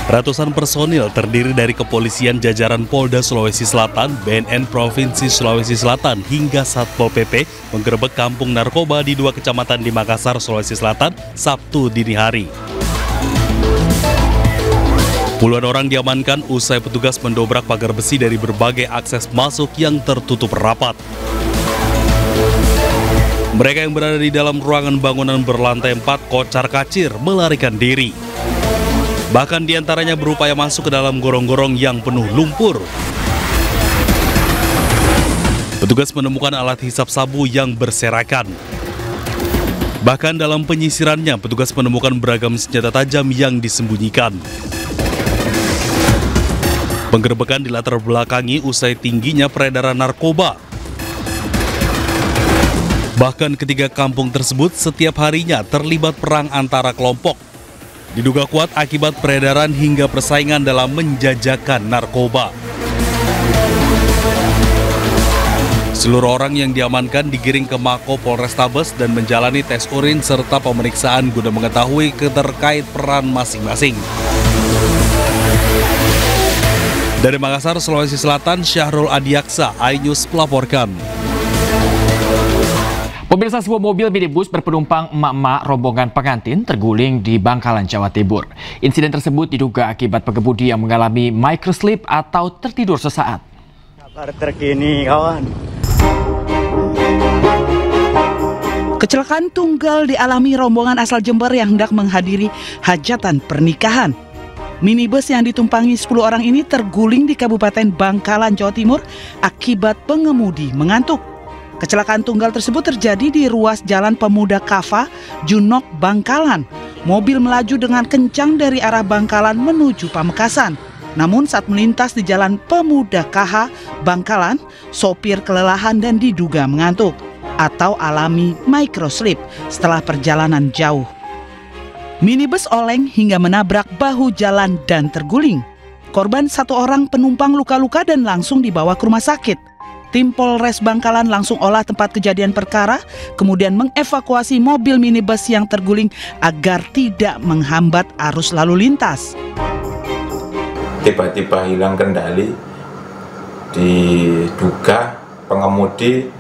Ratusan personil terdiri dari kepolisian jajaran Polda Sulawesi Selatan, BNN Provinsi Sulawesi Selatan hingga Satpol PP menggerebek kampung narkoba di 2 kecamatan di Makassar, Sulawesi Selatan, Sabtu dini hari. Puluhan orang diamankan usai petugas mendobrak pagar besi dari berbagai akses masuk yang tertutup rapat. Mereka yang berada di dalam ruangan bangunan berlantai 4 kocar-kacir melarikan diri. Bahkan diantaranya berupaya masuk ke dalam gorong-gorong yang penuh lumpur. Petugas menemukan alat hisap sabu yang berserakan. Bahkan dalam penyisirannya, petugas menemukan beragam senjata tajam yang disembunyikan. Penggerebekan dilatar belakangi usai tingginya peredaran narkoba. Bahkan ketiga kampung tersebut setiap harinya terlibat perang antara kelompok. Diduga kuat akibat peredaran hingga persaingan dalam menjajakan narkoba. Seluruh orang yang diamankan digiring ke Mako Polrestabes dan menjalani tes urin serta pemeriksaan guna mengetahui terkait peran masing-masing. Dari Makassar, Sulawesi Selatan, Syahrul Adiaksa, iNews melaporkan. Pemirsa, sebuah mobil minibus berpenumpang emak-emak rombongan pengantin terguling di Bangkalan, Jawa Timur. Insiden tersebut diduga akibat pengemudi yang mengalami microslip atau tertidur sesaat. Kabar terkini, kawan. Kecelakaan tunggal dialami rombongan asal Jember yang hendak menghadiri hajatan pernikahan. Minibus yang ditumpangi 10 orang ini terguling di Kabupaten Bangkalan, Jawa Timur akibat pengemudi mengantuk. Kecelakaan tunggal tersebut terjadi di ruas Jalan Pemuda Kava, Junok, Bangkalan. Mobil melaju dengan kencang dari arah Bangkalan menuju Pamekasan. Namun saat melintas di Jalan Pemuda KH, Bangkalan, sopir kelelahan dan diduga mengantuk atau alami microslip setelah perjalanan jauh. Minibus oleng hingga menabrak bahu jalan dan terguling. Korban 1 orang penumpang luka-luka dan langsung dibawa ke rumah sakit. Tim Polres Bangkalan langsung olah tempat kejadian perkara, kemudian mengevakuasi mobil minibus yang terguling agar tidak menghambat arus lalu lintas. Tiba-tiba hilang kendali, diduga pengemudi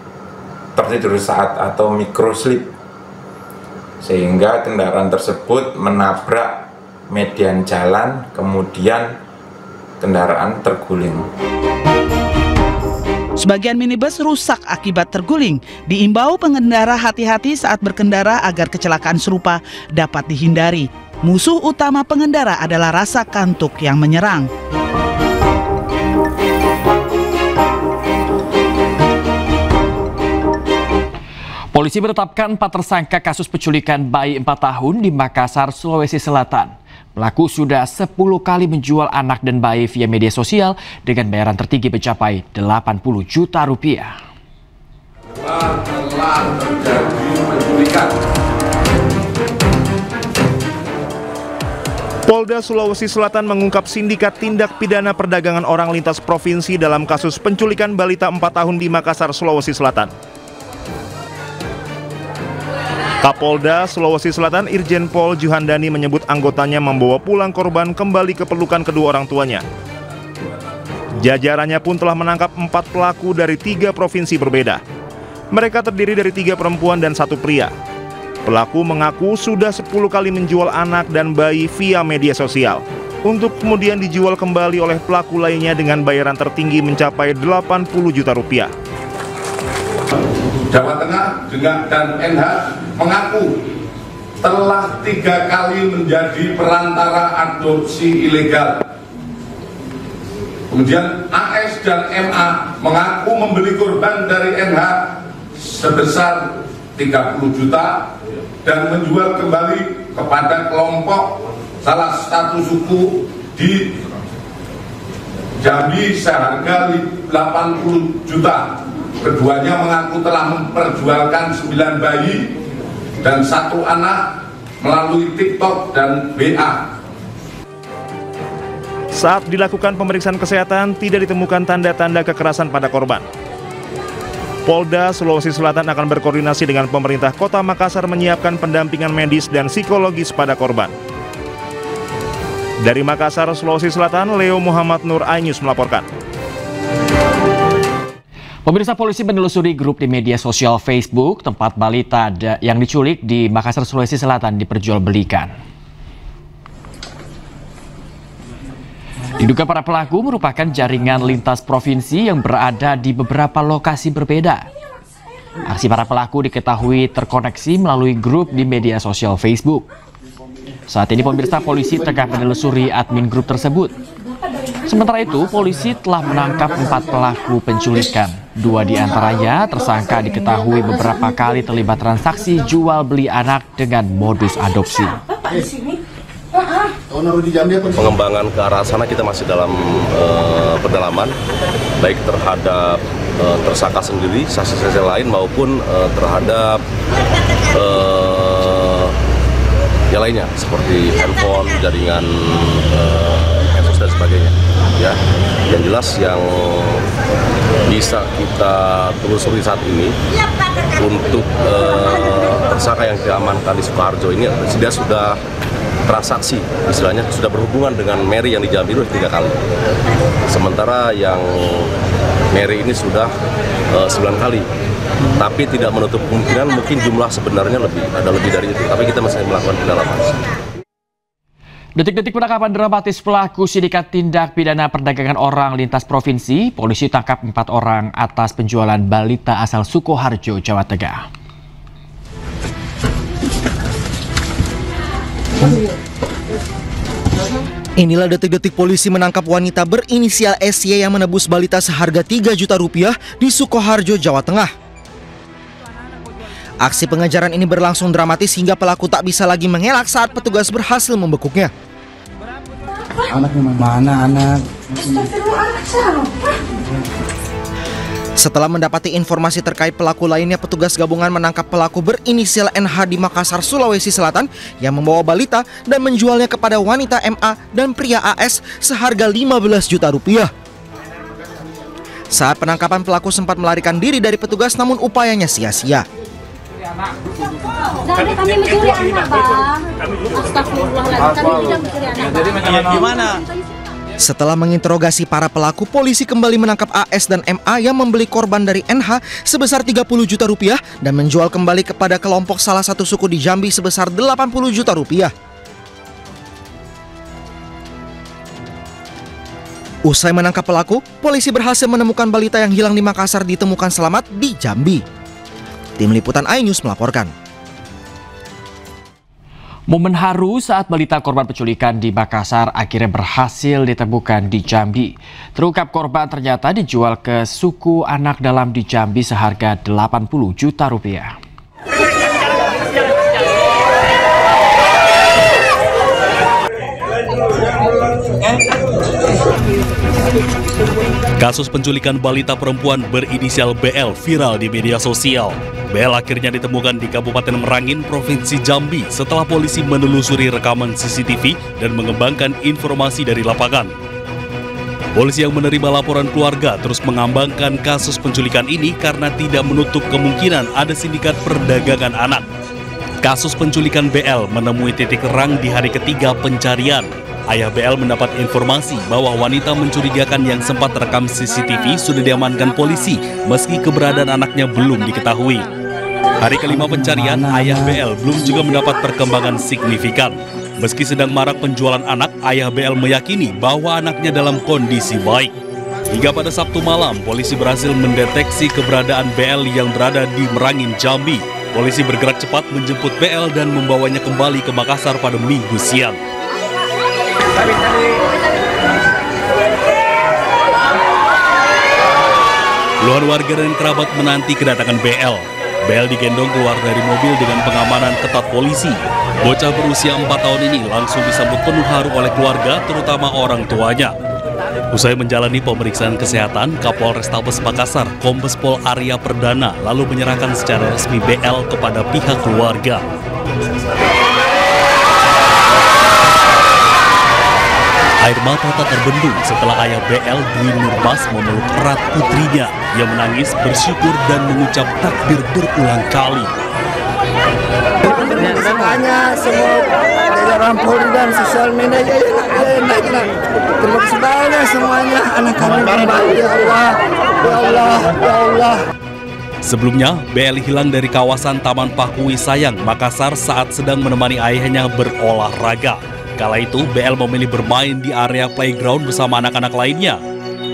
tertidur saat atau microslip, sehingga kendaraan tersebut menabrak median jalan, kemudian kendaraan terguling. Sebagian minibus rusak akibat terguling. Diimbau pengendara hati-hati saat berkendara agar kecelakaan serupa dapat dihindari. Musuh utama pengendara adalah rasa kantuk yang menyerang. Polisi menetapkan 4 tersangka kasus penculikan bayi 4 tahun di Makassar, Sulawesi Selatan. Pelaku sudah 10 kali menjual anak dan bayi via media sosial dengan bayaran tertinggi mencapai 80 juta rupiah. Telah terjadi penculikan. Polda Sulawesi Selatan mengungkap sindikat tindak pidana perdagangan orang lintas provinsi dalam kasus penculikan balita 4 tahun di Makassar, Sulawesi Selatan. Kapolda Sulawesi Selatan Irjen Pol Juhandani menyebut anggotanya membawa pulang korban kembali ke pelukan kedua orang tuanya. Jajarannya pun telah menangkap 4 pelaku dari 3 provinsi berbeda. Mereka terdiri dari 3 perempuan dan 1 pria. Pelaku mengaku sudah 10 kali menjual anak dan bayi via media sosial, untuk kemudian dijual kembali oleh pelaku lainnya dengan bayaran tertinggi mencapai 80 juta rupiah. Jawa Tengah dan NH mengaku telah 3 kali menjadi perantara adopsi ilegal. Kemudian AS dan MA mengaku membeli korban dari NH sebesar 30 juta dan menjual kembali kepada kelompok salah satu suku di Jambi seharga 80 juta. Keduanya mengaku telah memperjualkan 9 bayi dan 1 anak melalui TikTok dan WA. Saat dilakukan pemeriksaan kesehatan, tidak ditemukan tanda-tanda kekerasan pada korban. Polda Sulawesi Selatan akan berkoordinasi dengan pemerintah Kota Makassar menyiapkan pendampingan medis dan psikologis pada korban. Dari Makassar, Sulawesi Selatan, Leo Muhammad Nur iNews melaporkan. Pemirsa, polisi menelusuri grup di media sosial Facebook tempat balita yang diculik di Makassar, Sulawesi Selatan diperjualbelikan. Diduga para pelaku merupakan jaringan lintas provinsi yang berada di beberapa lokasi berbeda. Aksi para pelaku diketahui terkoneksi melalui grup di media sosial Facebook. Saat ini pemirsa, polisi tengah menelusuri admin grup tersebut. Sementara itu, polisi telah menangkap 4 pelaku penculikan. 2 di antaranya tersangka diketahui beberapa kali terlibat transaksi jual beli anak dengan modus adopsi. Pengembangan ke arah sana kita masih dalam pendalaman, baik terhadap tersangka sendiri, saksi-saksi lain maupun terhadap yang lainnya seperti handphone, jaringan medsos dan sebagainya. Ya, yang jelas yang bisa kita telusuri saat ini untuk tersangka yang diamankan di Sukoharjo ini dia sudah transaksi, istilahnya sudah berhubungan dengan Mary yang di Jambi 3 kali. Sementara yang Mary ini sudah 9 kali. Tapi tidak menutup kemungkinan mungkin jumlah sebenarnya ada lebih dari itu. Tapi kita masih melakukan pendalaman. Detik-detik penangkapan dramatis pelaku sindikat tindak pidana perdagangan orang lintas provinsi, polisi tangkap 4 orang atas penjualan balita asal Sukoharjo, Jawa Tengah. Inilah detik-detik polisi menangkap wanita berinisial SY yang menebus balita seharga 3 juta rupiah di Sukoharjo, Jawa Tengah. Aksi pengejaran ini berlangsung dramatis hingga pelaku tak bisa lagi mengelak saat petugas berhasil membekuknya. Anaknya mana anak? Setelah mendapati informasi terkait pelaku lainnya, petugas gabungan menangkap pelaku berinisial NH di Makassar, Sulawesi Selatan yang membawa balita dan menjualnya kepada wanita MA dan pria AS seharga 15 juta rupiah. Saat penangkapan, pelaku sempat melarikan diri dari petugas namun upayanya sia-sia. Kami mencuri anak, Bang. Astagfirullahaladzim, kami tidak mencuri anak. Jadi gimana? Setelah menginterogasi para pelaku, polisi kembali menangkap AS dan MA yang membeli korban dari NH sebesar 30 juta rupiah dan menjual kembali kepada kelompok salah satu suku di Jambi sebesar 80 juta rupiah. Usai menangkap pelaku, polisi berhasil menemukan balita yang hilang di Makassar ditemukan selamat di Jambi. Tim Liputan iNews melaporkan. Momen haru saat balita korban penculikan di Makassar akhirnya berhasil ditemukan di Jambi. Terungkap korban ternyata dijual ke suku anak dalam di Jambi seharga 80 juta rupiah. Kasus penculikan balita perempuan berinisial BL viral di media sosial. BL akhirnya ditemukan di Kabupaten Merangin, Provinsi Jambi setelah polisi menelusuri rekaman CCTV dan mengembangkan informasi dari lapangan. Polisi yang menerima laporan keluarga terus mengembangkan kasus penculikan ini karena tidak menutup kemungkinan ada sindikat perdagangan anak. Kasus penculikan BL menemui titik terang di hari ketiga pencarian. Ayah BL mendapat informasi bahwa wanita mencurigakan yang sempat terekam CCTV sudah diamankan polisi meski keberadaan anaknya belum diketahui. Hari kelima pencarian, ayah BL belum juga mendapat perkembangan signifikan. Meski sedang marak penjualan anak, ayah BL meyakini bahwa anaknya dalam kondisi baik. Hingga pada Sabtu malam, polisi berhasil mendeteksi keberadaan BL yang berada di Merangin, Jambi. Polisi bergerak cepat menjemput BL dan membawanya kembali ke Makassar pada Minggu siang. Puluhan warga dan kerabat menanti kedatangan BL. BL digendong keluar dari mobil dengan pengamanan ketat polisi. Bocah berusia 4 tahun ini langsung disambut penuh haru oleh keluarga, terutama orang tuanya. Usai menjalani pemeriksaan kesehatan, Kapolrestabes Makassar, Kombes Pol Arya Perdana, lalu menyerahkan secara resmi BL kepada pihak keluarga. Air mata tak terbendung setelah ayah BL Dwi Nurmas memeluk erat putrinya yang menangis bersyukur dan mengucap takbir berulang kali. Semuanya, semua jajaran Polri dan sosial media enak. Terima kasih banyak semuanya, anak kami kembali, ya Allah, ya Allah, ya Allah. Sebelumnya, BL hilang dari kawasan Taman Pakui Sayang, Makassar saat sedang menemani ayahnya berolahraga. Kala itu, BL memilih bermain di area playground bersama anak-anak lainnya.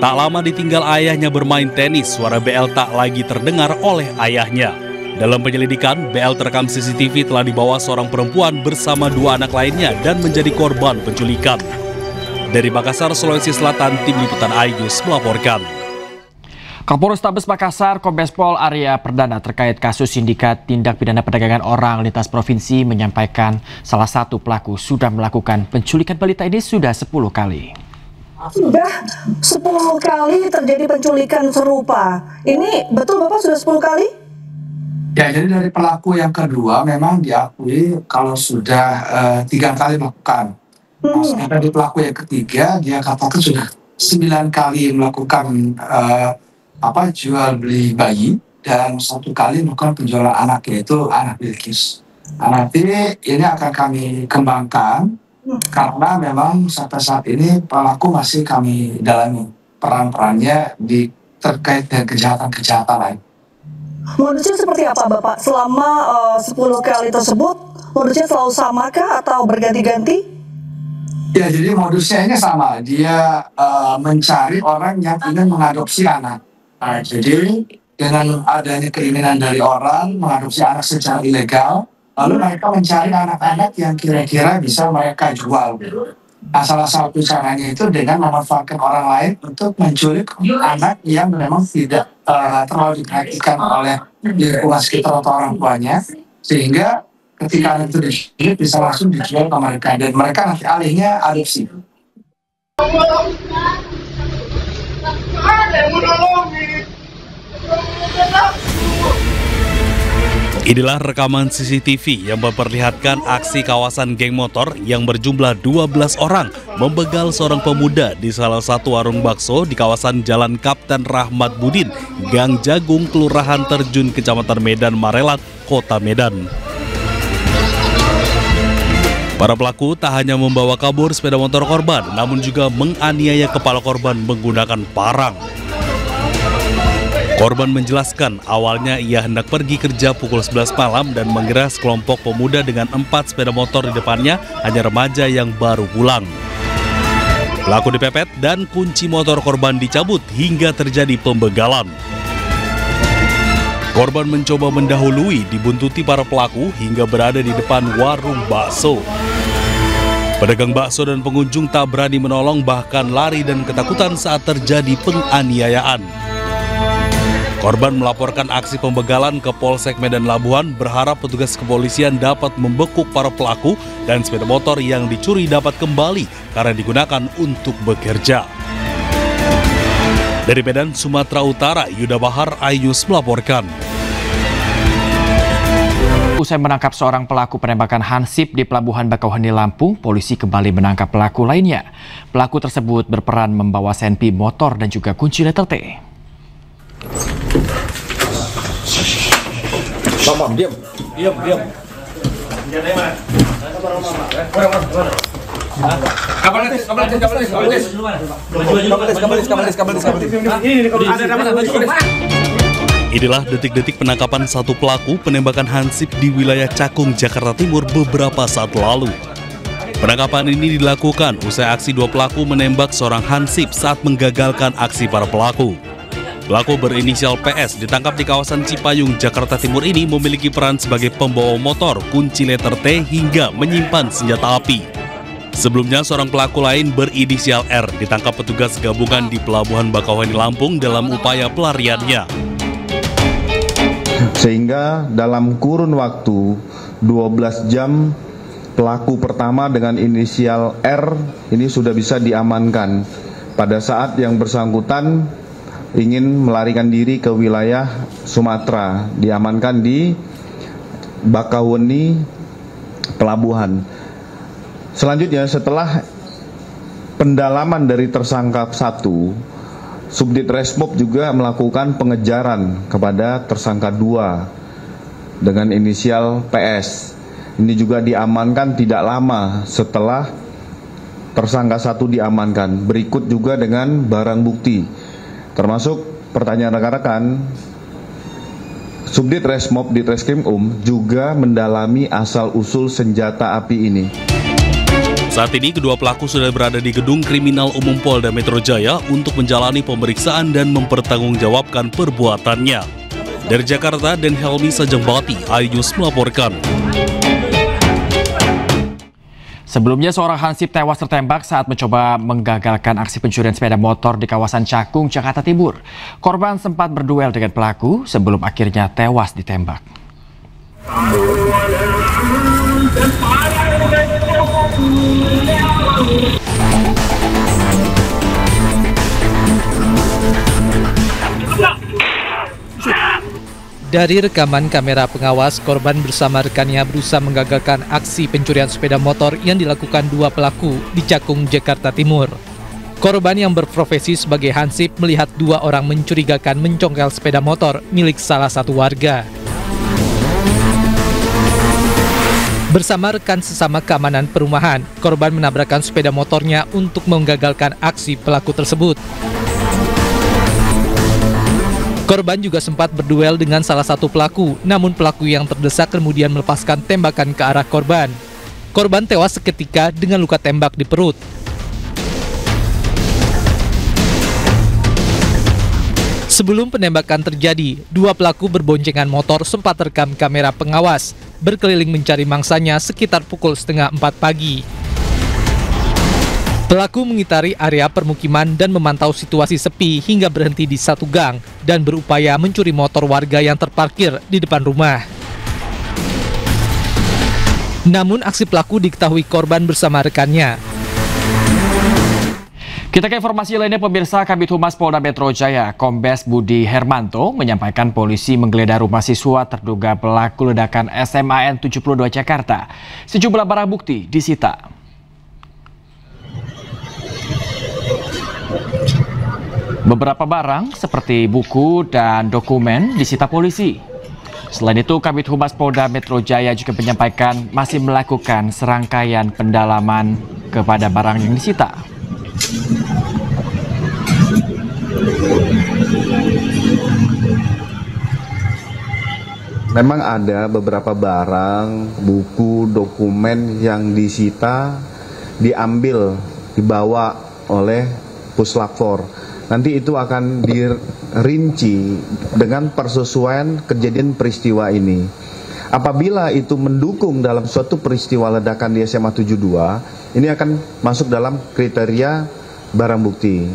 Tak lama ditinggal ayahnya bermain tenis, suara BL tak lagi terdengar oleh ayahnya. Dalam penyelidikan, BL terekam CCTV telah dibawa seorang perempuan bersama 2 anak lainnya dan menjadi korban penculikan. Dari Makassar, Sulawesi Selatan, Tim Liputan iNews melaporkan. Kapolrestabes Makassar, Kombes Pol Arya Perdana terkait kasus sindikat tindak pidana perdagangan orang lintas provinsi menyampaikan salah satu pelaku sudah melakukan penculikan balita ini sudah 10 kali. Sudah 10 kali terjadi penculikan serupa. Ini betul Bapak sudah 10 kali? Ya, jadi dari pelaku yang kedua memang diakui kalau sudah 3 kali melakukan. Nah, dari pelaku yang ketiga dia katakan sudah 9 kali melakukan jual beli bayi dan 1 kali melakukan penjualan anak, yaitu anak Bilkis. Nah, nanti ini akan kami kembangkan karena memang sampai saat ini pelaku masih kami dalami peran-perannya terkait dengan kejahatan-kejahatan lain. Modusnya seperti apa Bapak? Selama 10 kali tersebut modusnya selalu samakah atau berganti-ganti? Ya, jadi modusnya ini sama. Dia mencari orang yang ingin mengadopsi anak. Nah, jadi dengan adanya keinginan dari orang mengadopsi anak secara ilegal, lalu mereka mencari anak-anak yang kira-kira bisa mereka jual. Nah, salah satu caranya itu dengan memanfaatkan orang lain untuk menculik anak yang memang tidak terlalu diperhatikan oleh lingkungan sekitar atau orang tuanya, sehingga ketika anak itu diculik bisa langsung dijual ke mereka dan mereka nanti alihnya adopsi. Inilah rekaman CCTV yang memperlihatkan aksi kawasan geng motor yang berjumlah 12 orang membegal seorang pemuda di salah satu warung bakso di kawasan Jalan Kapten Rahmat Budin, Gang Jagung, Kelurahan Terjun, Kecamatan Medan Marelat, Kota Medan. Para pelaku tak hanya membawa kabur sepeda motor korban, namun juga menganiaya kepala korban menggunakan parang. Korban menjelaskan awalnya ia hendak pergi kerja pukul 11 malam dan mengira sekelompok pemuda dengan 4 sepeda motor di depannya hanya remaja yang baru pulang. Pelaku dipepet dan kunci motor korban dicabut hingga terjadi pembegalan. Korban mencoba mendahului dibuntuti para pelaku hingga berada di depan warung bakso. Pedagang bakso dan pengunjung tak berani menolong, bahkan lari dan ketakutan saat terjadi penganiayaan. Korban melaporkan aksi pembegalan ke Polsek Medan Labuhan, berharap petugas kepolisian dapat membekuk para pelaku dan sepeda motor yang dicuri dapat kembali karena digunakan untuk bekerja. Dari Medan, Sumatera Utara, Yuda Bahar, iNews melaporkan. Usai menangkap seorang pelaku penembakan hansip di Pelabuhan Bakauheni, Lampung, polisi kembali menangkap pelaku lainnya. Pelaku tersebut berperan membawa senpi motor dan juga kunci letter T. Mam, diam. Inilah detik-detik penangkapan satu pelaku penembakan hansip di wilayah Cakung, Jakarta Timur beberapa saat lalu. Penangkapan ini dilakukan usai aksi 2 pelaku menembak seorang hansip saat menggagalkan aksi para pelaku. Pelaku berinisial PS ditangkap di kawasan Cipayung, Jakarta Timur ini memiliki peran sebagai pembawa motor, kunci letter T hingga menyimpan senjata api. Sebelumnya seorang pelaku lain berinisial R ditangkap petugas gabungan di Pelabuhan Bakauheni, Lampung dalam upaya pelariannya. Sehingga dalam kurun waktu 12 jam pelaku pertama dengan inisial R ini sudah bisa diamankan pada saat yang bersangkutan ingin melarikan diri ke wilayah Sumatera, diamankan di Bakauheni Pelabuhan. Selanjutnya setelah pendalaman dari tersangka 1, Subdit Resmob juga melakukan pengejaran kepada tersangka 2 dengan inisial PS. Ini juga diamankan tidak lama setelah tersangka 1 diamankan. Berikut juga dengan barang bukti, termasuk pertanyaan rekan-rekan, Subdit Resmob di Treskrim juga mendalami asal-usul senjata api ini. Saat ini kedua pelaku sudah berada di Gedung Kriminal Umum Polda Metro Jaya untuk menjalani pemeriksaan dan mempertanggungjawabkan perbuatannya. Dari Jakarta, Dan Helmi Sajengbati, iNews melaporkan. Sebelumnya seorang hansip tewas tertembak saat mencoba menggagalkan aksi pencurian sepeda motor di kawasan Cakung, Jakarta Timur. Korban sempat berduel dengan pelaku sebelum akhirnya tewas ditembak. Dari rekaman kamera pengawas, korban bersama rekannya berusaha menggagalkan aksi pencurian sepeda motor yang dilakukan dua pelaku di Cakung, Jakarta Timur. Korban yang berprofesi sebagai hansip melihat dua orang mencurigakan mencongkel sepeda motor milik salah satu warga. Bersama rekan sesama keamanan perumahan, korban menabrakkan sepeda motornya untuk menggagalkan aksi pelaku tersebut. Korban juga sempat berduel dengan salah satu pelaku, namun pelaku yang terdesak kemudian melepaskan tembakan ke arah korban. Korban tewas seketika dengan luka tembak di perut. Sebelum penembakan terjadi, dua pelaku berboncengan motor sempat rekam kamera pengawas, berkeliling mencari mangsanya sekitar pukul 3:30 pagi. Pelaku mengitari area permukiman dan memantau situasi sepi hingga berhenti di satu gang dan berupaya mencuri motor warga yang terparkir di depan rumah. Namun aksi pelaku diketahui korban bersama rekannya. Kita ke informasi lainnya, pemirsa. Kabid Humas Polda Metro Jaya, Kombes Budi Hermanto, menyampaikan polisi menggeledah rumah siswa terduga pelaku ledakan SMAN 72 Jakarta. Sejumlah barang bukti disita. Beberapa barang seperti buku dan dokumen disita polisi. Selain itu, Kabid Humas Polda Metro Jaya juga menyampaikan masih melakukan serangkaian pendalaman kepada barang yang disita. Memang ada beberapa barang, buku, dokumen yang disita, diambil, dibawa oleh Puslap 4. Nanti itu akan dirinci dengan persesuaian kejadian peristiwa ini. Apabila itu mendukung dalam suatu peristiwa ledakan di SMA 72, ini akan masuk dalam kriteria barang bukti.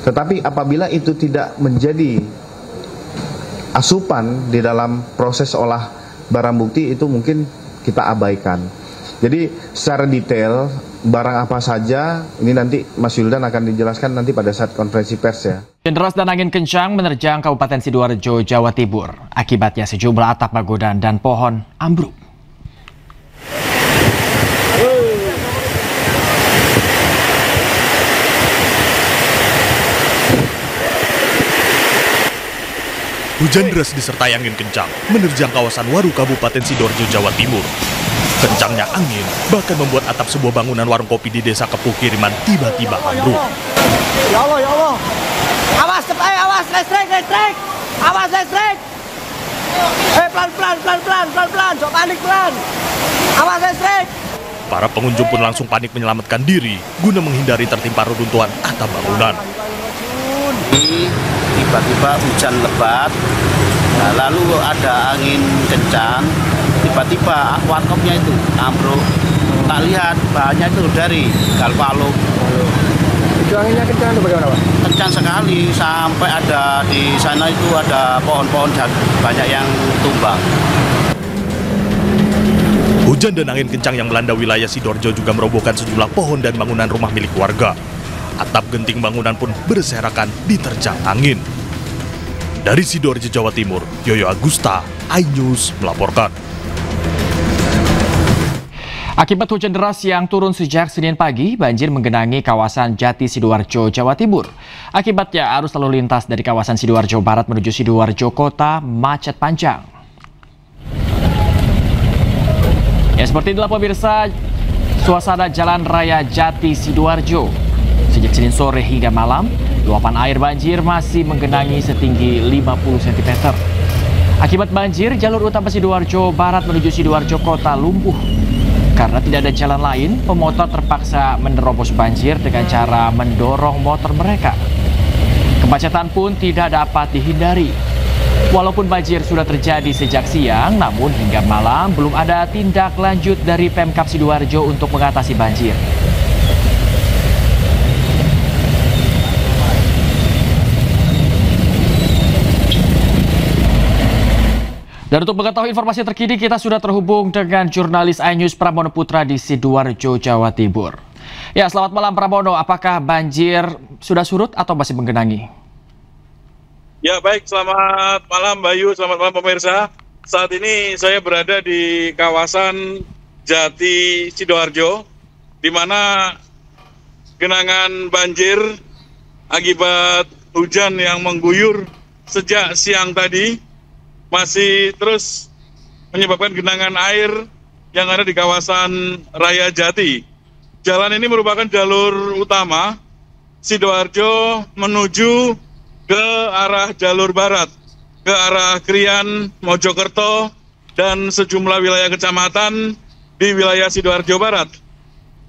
Tetapi apabila itu tidak menjadi asupan di dalam proses olah barang bukti, itu mungkin kita abaikan. Jadi secara detail barang apa saja ini nanti Mas Yuldan akan dijelaskan nanti pada saat konferensi pers ya. Hujan deras dan angin kencang menerjang Kabupaten Sidoarjo, Jawa Timur. Akibatnya sejumlah atap bangunan dan pohon ambruk. Hujan deras disertai angin kencang menerjang kawasan Waru, Kabupaten Sidoarjo, Jawa Timur. Kencangnya angin bahkan membuat atap sebuah bangunan warung kopi di Desa Kepuh Kiriman tiba-tiba ambruk. Ya Allah, ya Allah. Awas, awas, listrik. Awas, listrik. Pelan, jangan panik, pelan. Awas, listrik. Para pengunjung pun langsung panik menyelamatkan diri guna menghindari tertimpa reruntuhan atap bangunan. Tiba-tiba hujan lebat, nah, lalu ada angin kencang, tiba-tiba warkopnya itu ambruk. Tak lihat bahannya itu dari galvalum. Itu anginnya kencang atau bagaimana, Pak? Kencang sekali, sampai ada di sana itu ada pohon-pohon banyak yang tumbang. Hujan dan angin kencang yang melanda wilayah Sidoarjo juga merobohkan sejumlah pohon dan bangunan rumah milik warga. Atap genting bangunan pun berserakan diterjang angin. Dari Sidoarjo, Jawa Timur, Yoyo Agusta, iNews melaporkan. Akibat hujan deras yang turun sejak Senin pagi, banjir menggenangi kawasan Jati Sidoarjo, Jawa Timur. Akibatnya arus lalu lintas dari kawasan Sidoarjo Barat menuju Sidoarjo Kota macet panjang. Ya, seperti inilah pemirsa suasana Jalan Raya Jati Sidoarjo. Sejak Senin sore hingga malam, luapan air banjir masih menggenangi setinggi 50 cm. Akibat banjir, jalur utama Sidoarjo Barat menuju Sidoarjo Kota lumpuh. Karena tidak ada jalan lain, pemotor terpaksa menerobos banjir dengan cara mendorong motor mereka. Kemacetan pun tidak dapat dihindari. Walaupun banjir sudah terjadi sejak siang, namun hingga malam belum ada tindak lanjut dari Pemkab Sidoarjo untuk mengatasi banjir. Dan untuk mengetahui informasi terkini, kita sudah terhubung dengan jurnalis iNews Pramono Putra di Sidoarjo, Jawa Timur. Ya, selamat malam Pramono. Apakah banjir sudah surut atau masih menggenangi? Ya, baik. Selamat malam Bayu, selamat malam pemirsa. Saat ini saya berada di kawasan Jati Sidoarjo, di mana genangan banjir akibat hujan yang mengguyur sejak siang tadi masih terus menyebabkan genangan air yang ada di kawasan Raya Jati. Jalan ini merupakan jalur utama Sidoarjo menuju ke arah jalur barat, ke arah Krian, Mojokerto, dan sejumlah wilayah kecamatan di wilayah Sidoarjo Barat.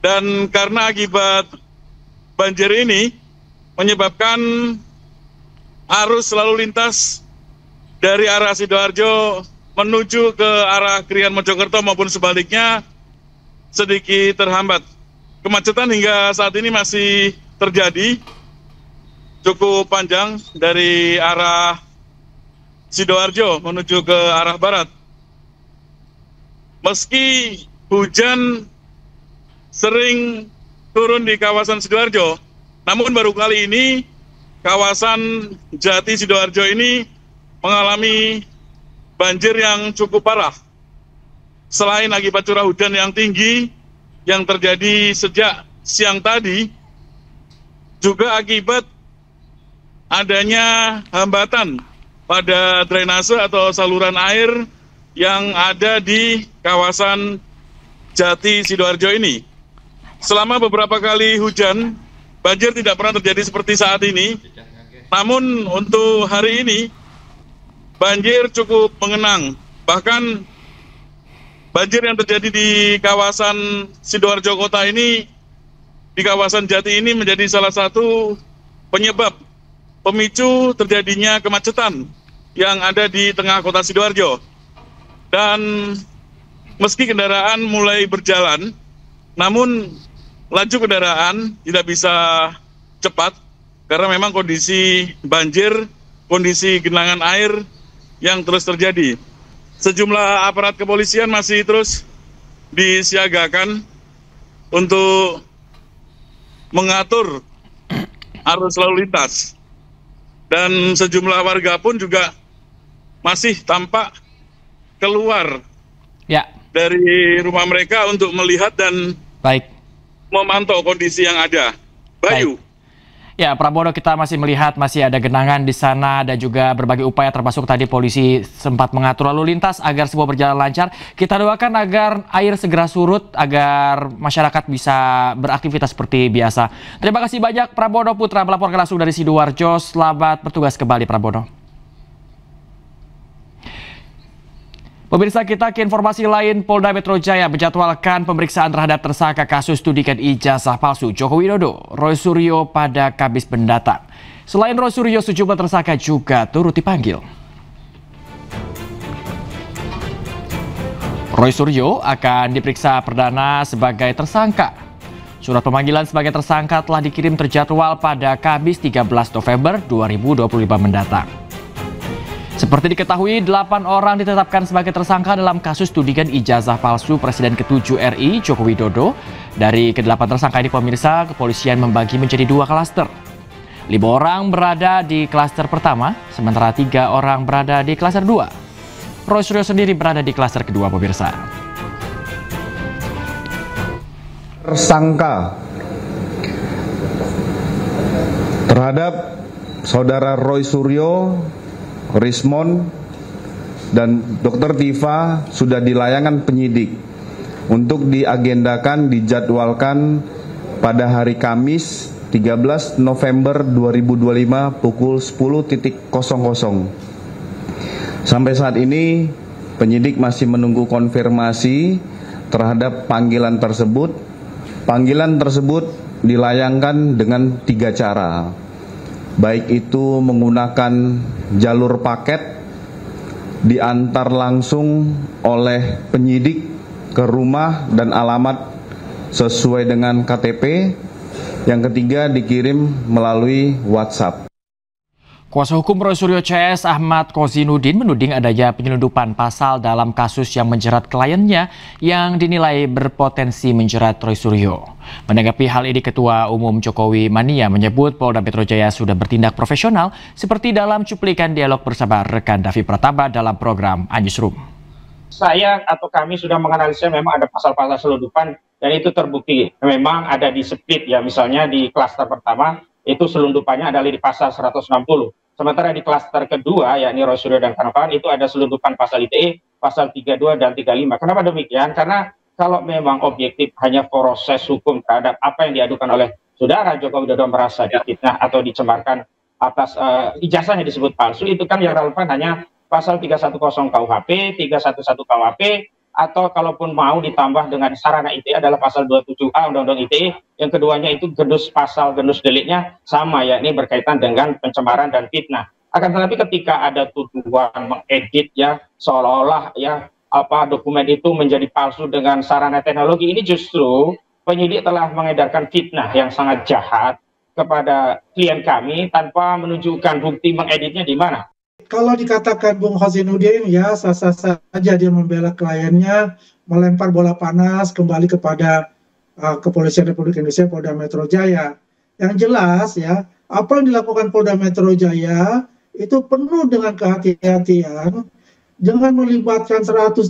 Dan karena akibat banjir ini menyebabkan arus lalu lintas dari arah Sidoarjo menuju ke arah Krian Mojokerto maupun sebaliknya sedikit terhambat. Kemacetan hingga saat ini masih terjadi cukup panjang dari arah Sidoarjo menuju ke arah barat. Meski hujan sering turun di kawasan Sidoarjo, namun baru kali ini kawasan Jati Sidoarjo ini mengalami banjir yang cukup parah. Selain akibat curah hujan yang tinggi yang terjadi sejak siang tadi, juga akibat adanya hambatan pada drainase atau saluran air yang ada di kawasan Jati Sidoarjo ini. Selama beberapa kali hujan, banjir tidak pernah terjadi seperti saat ini. Namun untuk hari ini, banjir cukup mengenang. Bahkan banjir yang terjadi di kawasan Sidoarjo Kota ini, di kawasan Jati ini menjadi salah satu penyebab pemicu terjadinya kemacetan yang ada di tengah kota Sidoarjo. Dan meski kendaraan mulai berjalan, namun laju kendaraan tidak bisa cepat karena memang kondisi banjir, kondisi genangan air yang terus terjadi. Sejumlah aparat kepolisian masih terus disiagakan untuk mengatur arus lalu lintas. Dan sejumlah warga pun juga masih tampak keluar dari rumah mereka untuk melihat dan memantau kondisi yang ada. Bayu. Ya, Pramono, kita masih melihat masih ada genangan di sana dan juga berbagai upaya termasuk tadi polisi sempat mengatur lalu lintas agar semua berjalan lancar. Kita doakan agar air segera surut agar masyarakat bisa beraktivitas seperti biasa. Terima kasih banyak Pramono Putra melaporkan langsung dari Sidoarjo. Selamat bertugas kembali Pramono. Pemirsa, kita ke informasi lain. Polda Metro Jaya menjadwalkan pemeriksaan terhadap tersangka kasus tudikan ijazah palsu Joko Widodo, Roy Suryo pada Kamis mendatang. Selain Roy Suryo, sejumlah tersangka juga turut dipanggil. Roy Suryo akan diperiksa perdana sebagai tersangka. Surat pemanggilan sebagai tersangka telah dikirim terjadwal pada Kamis 13 November 2025 mendatang. Seperti diketahui, 8 orang ditetapkan sebagai tersangka dalam kasus tudingan ijazah palsu Presiden ke-7 RI Joko Widodo. Dari ke-8 tersangka ini pemirsa, kepolisian membagi menjadi 2 klaster. 5 orang berada di klaster pertama, sementara 3 orang berada di klaster 2. Roy Suryo sendiri berada di klaster kedua pemirsa. Tersangka terhadap Saudara Roy Suryo, Rismon, dan Dr. Tifa sudah dilayangkan penyidik untuk diagendakan, dijadwalkan pada hari Kamis 13 November 2025 pukul 10.00. Sampai saat ini penyidik masih menunggu konfirmasi terhadap panggilan tersebut. Panggilan tersebut dilayangkan dengan 3 cara, baik itu menggunakan jalur paket, diantar langsung oleh penyidik ke rumah dan alamat sesuai dengan KTP. Yang ketiga, dikirim melalui WhatsApp. Kuasa hukum Roy Suryo CS Ahmad Kozinudin menuding adanya penyelundupan pasal dalam kasus yang menjerat kliennya yang dinilai berpotensi menjerat Roy Suryo. Menanggapi hal ini, Ketua Umum Jokowi Mania menyebut Polda Metro Jaya sudah bertindak profesional seperti dalam cuplikan dialog bersama rekan Davi Prataba dalam program Newsroom. Saya atau kami sudah menganalisa memang ada pasal-pasal selundupan dan itu terbukti memang ada di split ya, misalnya di klaster pertama itu selundupannya adalah di pasal 160. Sementara di klaster kedua, yakni Roy Suryo dan kawan-kawan, itu ada selundupan pasal ITE, pasal 32 dan 35. Kenapa demikian? Karena kalau memang objektif hanya proses hukum terhadap apa yang diadukan oleh saudara Joko Widodo merasa difitnah atau dicemarkan atas ijazahnya disebut palsu, itu kan yang relevan hanya pasal 310 KUHP, 311 KUHP, atau kalaupun mau ditambah dengan sarana ITE adalah pasal 27A Undang-Undang ITE, yang keduanya itu pasal gendus deliknya sama, yakni berkaitan dengan pencemaran dan fitnah. Akan tetapi ketika ada tuduhan mengedit ya seolah-olah ya dokumen itu menjadi palsu dengan sarana teknologi, ini justru penyidik telah mengedarkan fitnah yang sangat jahat kepada klien kami tanpa menunjukkan bukti mengeditnya di mana. Kalau dikatakan Bung Kozinudin ya sah-sah saja dia membela kliennya, melempar bola panas kembali kepada Kepolisian Republik Indonesia, Polda Metro Jaya. Yang jelas ya, apa yang dilakukan Polda Metro Jaya itu penuh dengan kehati-hatian dengan melibatkan 130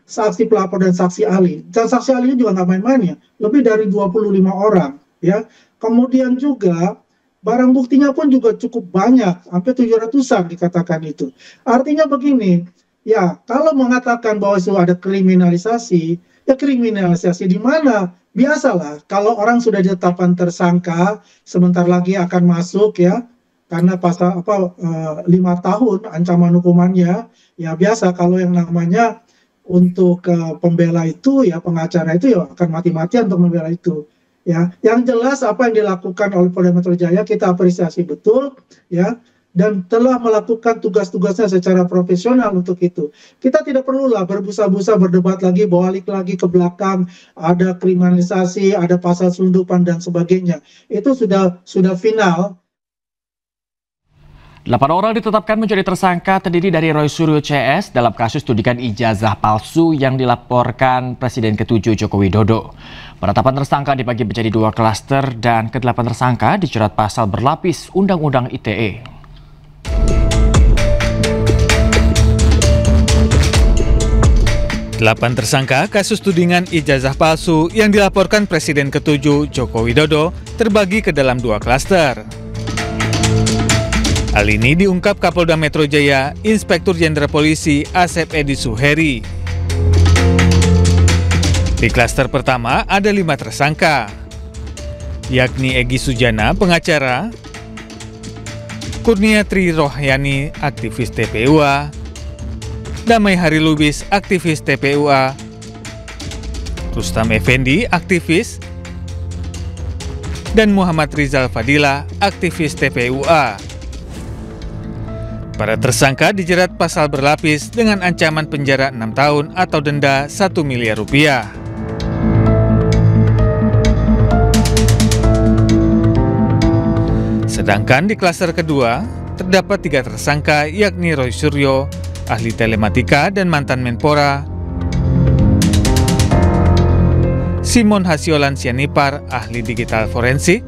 saksi pelapor dan saksi ahli. Dan saksi ahlinya juga nggak main-main ya, lebih dari 25 orang ya. Kemudian juga barang buktinya pun juga cukup banyak, hampir 700-an dikatakan itu. Artinya begini, ya kalau mengatakan bahwa itu ada kriminalisasi, ya kriminalisasi di mana? Biasalah, kalau orang sudah ditetapkan tersangka, sebentar lagi akan masuk ya, karena pasal 5 tahun ancaman hukumannya, ya biasa kalau yang namanya untuk pembela itu ya pengacara itu ya akan mati-matian untuk membela itu. Ya, yang jelas apa yang dilakukan oleh Polda Metro Jaya kita apresiasi betul ya, dan telah melakukan tugas-tugasnya secara profesional untuk itu. Kita tidak perlulah berbusa-busa berdebat lagi, balik lagi ke belakang, ada kriminalisasi, ada pasal selundupan dan sebagainya. Itu sudah final. 8 orang ditetapkan menjadi tersangka terdiri dari Roy Suryo CS dalam kasus tudingan ijazah palsu yang dilaporkan Presiden ke-7 Joko Widodo. Penetapan tersangka dibagi menjadi 2 klaster dan ke-8 tersangka dijerat pasal berlapis Undang-Undang ITE. Delapan tersangka kasus tudingan ijazah palsu yang dilaporkan Presiden ke-7 Joko Widodo terbagi ke dalam 2 klaster. Hal ini diungkap Kapolda Metro Jaya, Inspektur Jenderal Polisi Asep Edi Suheri. Di klaster pertama ada 5 tersangka, yakni Egy Sujana, pengacara, Kurnia Tri Rohyani, aktivis TPUA, Damai Hari Lubis, aktivis TPUA, Rustam Effendi, aktivis, dan Muhammad Rizal Fadila, aktivis TPUA. Para tersangka dijerat pasal berlapis dengan ancaman penjara 6 tahun atau denda 1 miliar rupiah. Sedangkan di klaster kedua, terdapat 3 tersangka yakni Roy Suryo, ahli telematika dan mantan Menpora, Simon Hasiolan Sianipar, ahli digital forensik,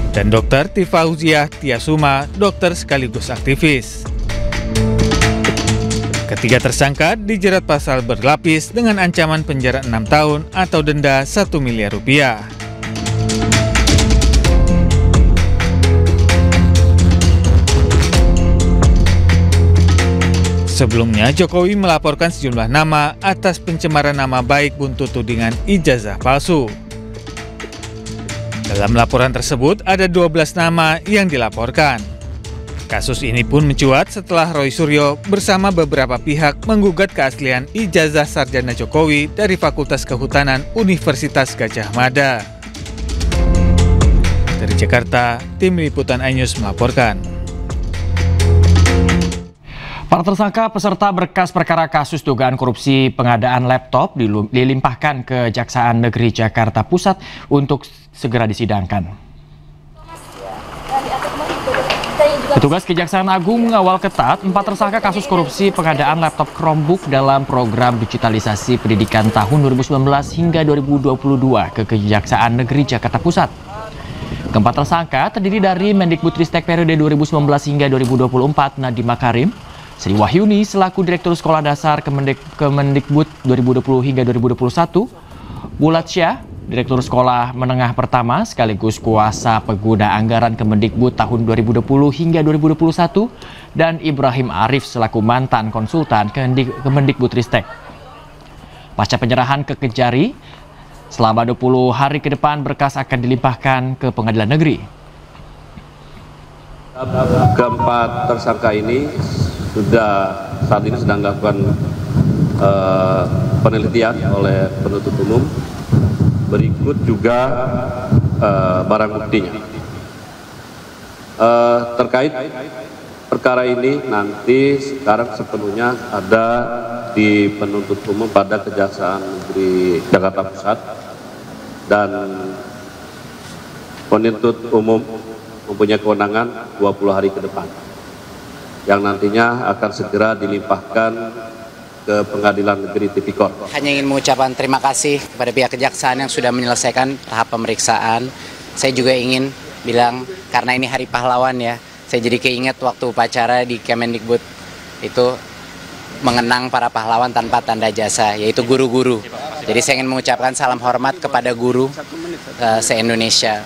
dan Dr. Tifauziah Tiasuma, dokter sekaligus aktivis. Ketiga tersangka dijerat pasal berlapis dengan ancaman penjara 6 tahun atau denda 1 miliar rupiah. Sebelumnya, Jokowi melaporkan sejumlah nama atas pencemaran nama baik buntut tudingan ijazah palsu. Dalam laporan tersebut, ada 12 nama yang dilaporkan. Kasus ini pun mencuat setelah Roy Suryo bersama beberapa pihak menggugat keaslian ijazah sarjana Jokowi dari Fakultas Kehutanan Universitas Gadjah Mada. Dari Jakarta, Tim Liputan iNews melaporkan. Para tersangka peserta berkas perkara kasus dugaan korupsi pengadaan laptop dilimpahkan ke Kejaksaan Negeri Jakarta Pusat untuk segera disidangkan. Petugas Kejaksaan Agung mengawal ketat 4 tersangka kasus korupsi pengadaan laptop Chromebook dalam program digitalisasi pendidikan tahun 2019 hingga 2022 ke Kejaksaan Negeri Jakarta Pusat. Keempat tersangka terdiri dari Mendikbudristek periode 2019 hingga 2024 Nadiem Makarim, Sri Wahyuni selaku Direktur Sekolah Dasar Kemendikbud 2020 hingga 2021, Bulat Syah, Direktur Sekolah Menengah Pertama sekaligus kuasa pengguna anggaran Kemendikbud tahun 2020 hingga 2021, dan Ibrahim Arif selaku mantan konsultan Kemendikbudristek. Pasca penyerahan ke Kejari, selama 20 hari ke depan berkas akan dilimpahkan ke Pengadilan Negeri. Keempat tersangka ini saat ini sedang dilakukan penelitian oleh penuntut umum. Berikut juga barang buktinya. Terkait perkara ini nanti sekarang sepenuhnya ada di penuntut umum pada Kejaksaan Negeri Jakarta Pusat, dan penuntut umum mempunyai kewenangan 20 hari ke depan yang nantinya akan segera dilimpahkan ke Pengadilan Negeri Tipikor. Hanya ingin mengucapkan terima kasih kepada pihak kejaksaan yang sudah menyelesaikan tahap pemeriksaan. Saya juga ingin bilang, karena ini Hari Pahlawan ya, saya jadi keinget waktu upacara di Kemendikbud itu mengenang para pahlawan tanpa tanda jasa, yaitu guru-guru. Jadi saya ingin mengucapkan salam hormat kepada guru se-Indonesia.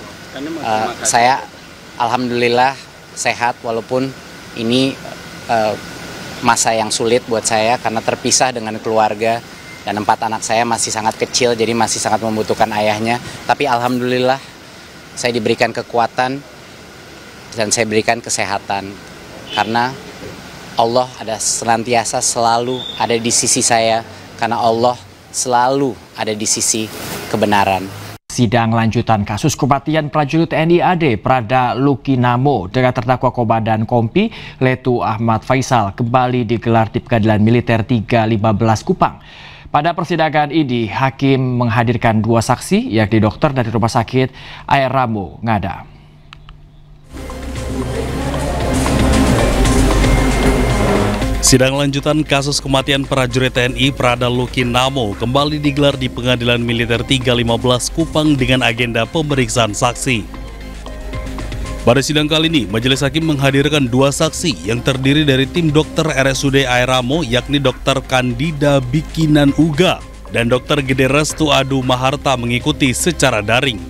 Saya alhamdulillah sehat walaupun ini masa yang sulit buat saya karena terpisah dengan keluarga, dan 4 anak saya masih sangat kecil, jadi masih sangat membutuhkan ayahnya. Tapi alhamdulillah saya diberikan kekuatan dan saya berikan kesehatan karena Allah ada senantiasa selalu ada di sisi saya, karena Allah selalu ada di sisi kebenaran. Sidang lanjutan kasus kematian prajurit TNI AD Prada Lukinamo dengan terdakwa Komandan Kompi Letu Ahmad Faisal kembali digelar di Pengadilan Militer 315 Kupang. Pada persidangan ini, hakim menghadirkan 2 saksi, yakni dokter dari Rumah Sakit Air Ramo Ngada. Sidang lanjutan kasus kematian prajurit TNI Prada Lukinamo kembali digelar di Pengadilan Militer 315 Kupang dengan agenda pemeriksaan saksi. Pada sidang kali ini, majelis hakim menghadirkan 2 saksi yang terdiri dari tim dokter RSUD Air Ramo, yakni Dr. Kandida Bikinan Uga dan Dr. Gede Restu Adu Maharta mengikuti secara daring.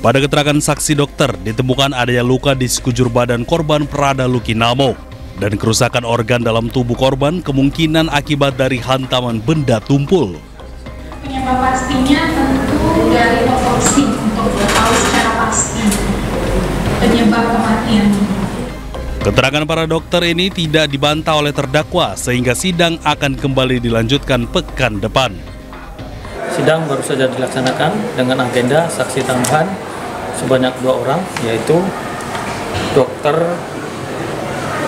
Pada keterangan saksi dokter, ditemukan adanya luka di sekujur badan korban Prada Lukinamo dan kerusakan organ dalam tubuh korban kemungkinan akibat dari hantaman benda tumpul. Penyebab pastinya tentu dari otopsi untuk tahu secara pasti penyebab kematian. Keterangan para dokter ini tidak dibantah oleh terdakwa sehingga sidang akan kembali dilanjutkan pekan depan. Sidang baru saja dilaksanakan dengan agenda saksi tambahan sebanyak 2 orang, yaitu Dr.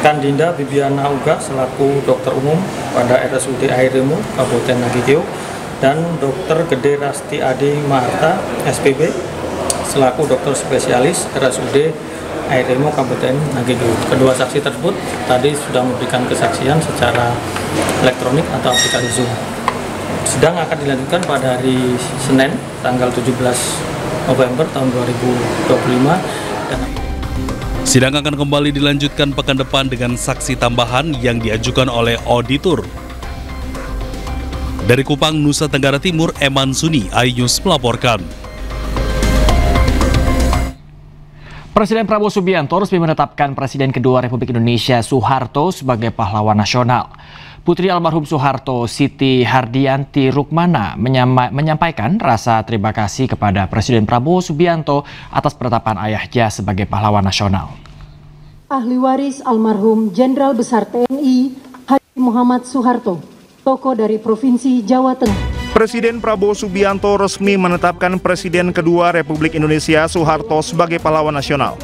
Kandida Bibiana Uga selaku dokter umum pada RSUD Air Remo Kabupaten Nagegeo, dan Dr. Gede Rasti Adi Maharta SPB selaku dokter spesialis RSUD Air Remo Kabupaten Nagegeo. Kedua saksi tersebut tadi sudah memberikan kesaksian secara elektronik atau aplikasi Zoom. Sidang akan dilanjutkan pada hari Senin tanggal 17 November tahun 2025. Sidang akan kembali dilanjutkan pekan depan dengan saksi tambahan yang diajukan oleh auditor. Dari Kupang, Nusa Tenggara Timur, Eman Suni, iNews melaporkan. Presiden Prabowo Subianto resmi menetapkan Presiden kedua Republik Indonesia Soeharto sebagai pahlawan nasional. Putri almarhum Soeharto, Siti Hardianti Rukmana, menyampaikan rasa terima kasih kepada Presiden Prabowo Subianto atas penetapan ayahnya sebagai pahlawan nasional. Ahli waris almarhum Jenderal Besar TNI Haji Muhammad Soeharto, tokoh dari Provinsi Jawa Tengah. Presiden Prabowo Subianto resmi menetapkan Presiden kedua Republik Indonesia Soeharto sebagai pahlawan nasional.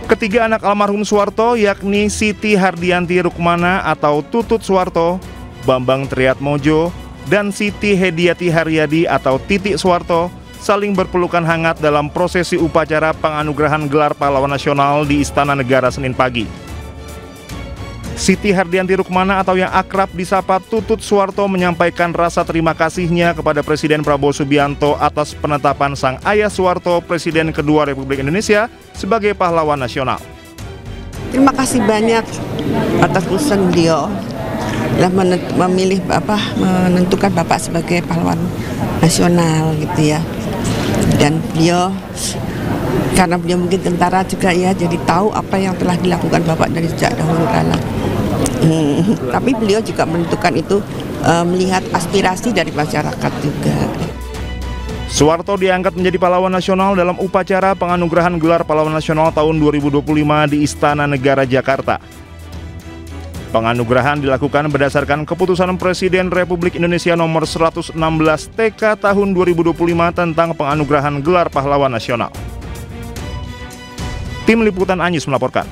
Ketiga anak almarhum Soeharto yakni Siti Hardianti Rukmana atau Tutut Soeharto, Bambang Triatmojo, dan Siti Hediati Haryadi atau Titik Soeharto saling berpelukan hangat dalam prosesi upacara penganugerahan gelar pahlawan nasional di Istana Negara Senin pagi. Siti Hardianti Rukmana atau yang akrab disapa Tutut Soeharto menyampaikan rasa terima kasihnya kepada Presiden Prabowo Subianto atas penetapan sang ayah Soeharto Presiden kedua Republik Indonesia sebagai pahlawan nasional. Terima kasih banyak atas keputusan beliau telah menentukan Bapak sebagai pahlawan nasional gitu ya. Dan beliau karena beliau mungkin tentara juga ya, jadi tahu apa yang telah dilakukan Bapak dari sejak dahulu kala. Tapi beliau juga menentukan itu melihat aspirasi dari masyarakat juga. Soeharto diangkat menjadi pahlawan nasional dalam upacara penganugerahan gelar pahlawan nasional tahun 2025 di Istana Negara Jakarta. Penganugerahan dilakukan berdasarkan keputusan Presiden Republik Indonesia nomor 116 TK tahun 2025 tentang penganugerahan gelar pahlawan nasional. Tim Liputan iNews melaporkan.